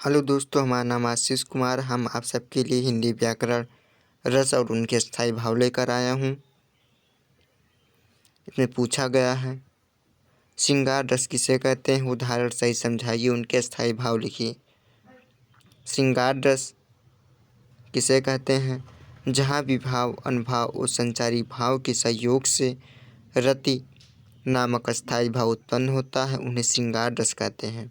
Hello दोस्तों, हमारा नाम आशीष कुमार। हम आप सबके लिए हिंदी व्याकरण रस और उनके स्थायी भाव लेकर आया हूँ। इसमें पूछा गया है, श्रृंगार रस किसे कहते हैं? उदाहरण सही समझाइए, उनके स्थायी भाव लिखिए। श्रृंगार रस किसे कहते हैं? जहाँ विभाव, अनुभाव और संचारी भाव के सहयोग से रति नामक स्थायी भाव उत्पन्न होता है, उन्हें श्रृंगार रस कहते हैं।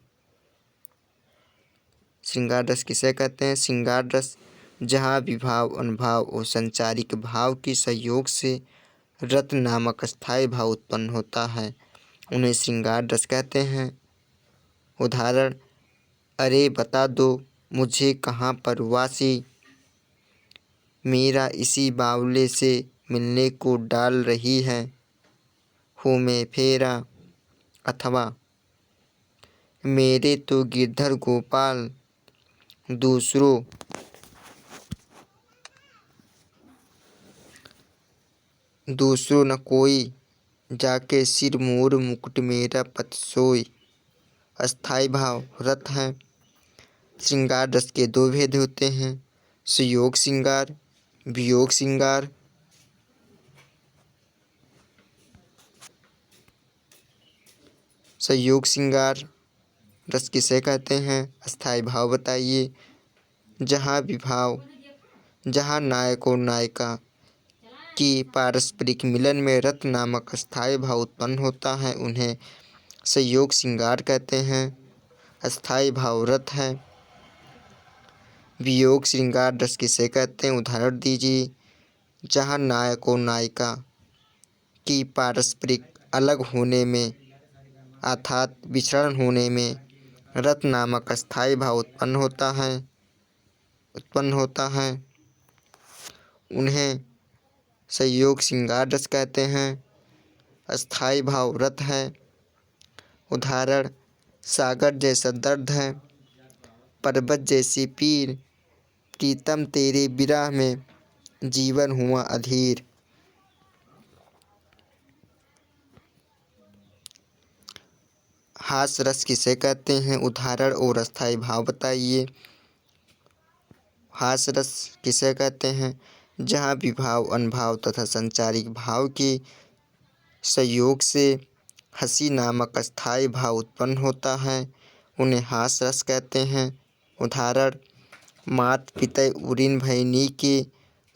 श्रृंगार रस किसे कहते हैं? श्रृंगार रस जहाँ विभाव, अनुभाव और संचारिक भाव के सहयोग से रत नामक स्थायी भाव उत्पन्न होता है, उन्हें श्रृंगार रस कहते हैं। उदाहरण, अरे बता दो मुझे कहाँ पर वासी, मेरा इसी बावले से मिलने को डाल रही है, हूँ मैं फेरा। अथवा, मेरे तो गिरधर गोपाल दूसरों न कोई, जाके सिर मोर मुकुट मेरा पत सोई। अस्थायी भाव रत हैं। श्रृंगार रस के दो भेद होते हैं, सुयोग श्रृंगार, वियोग श्रृंगार। संयोग श्रृंगार रस किसे कहते हैं? अस्थायी भाव बताइए। जहाँ नायक और नायिका की पारस्परिक मिलन में रत नामक स्थायी भाव उत्पन्न होता है, उन्हें संयोग श्रृंगार कहते हैं। अस्थायी भाव रत है। वियोग श्रृंगार रस किसे कहते हैं? उदाहरण दीजिए। जहाँ नायक और नायिका की पारस्परिक अलग होने में अर्थात विछड़न होने में रत नामक स्थायी भाव उत्पन्न होता है, उन्हें संयोग श्रृंगार रस कहते हैं। अस्थायी भाव रत है। उदाहरण, सागर जैसा दर्द है, पर्वत जैसी पीर, प्रीतम तेरे विरह में जीवन हुआ अधीर। हास रस किसे कहते हैं? उदाहरण और अस्थायी भाव बताइए। हास रस किसे कहते हैं? जहाँ विभाव, अनुभाव तथा संचारिक भाव के संयोग से हंसी नामक अस्थायी भाव उत्पन्न होता है, उन्हें हास रस कहते हैं। उदाहरण, मात पिता उरिन भैनी के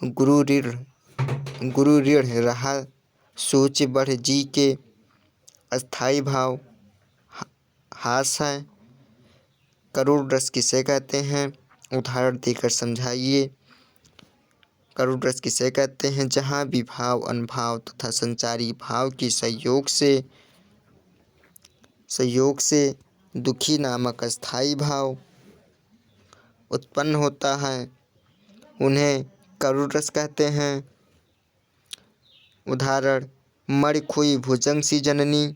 गुरु ऋण रहा सोच बढ़ जी के। अस्थायी भाव हास है। करुण रस किसे कहते हैं? उदाहरण देकर समझाइए। करुण रस किसे कहते हैं? जहाँ विभाव, अनुभाव तथा संचारी भाव के संयोग से दुखी नामक स्थायी भाव उत्पन्न होता है, उन्हें करुण रस कहते हैं। उदाहरण, मर खोई भुजंग सी जननी,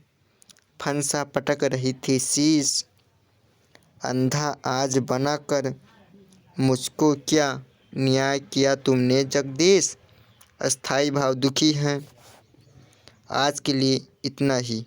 फंसा पटक रही थी शीश, अंधा आज बना कर मुझको क्या न्याय किया तुमने जगदीश। अस्थायी भाव दुखी हैं। आज के लिए इतना ही।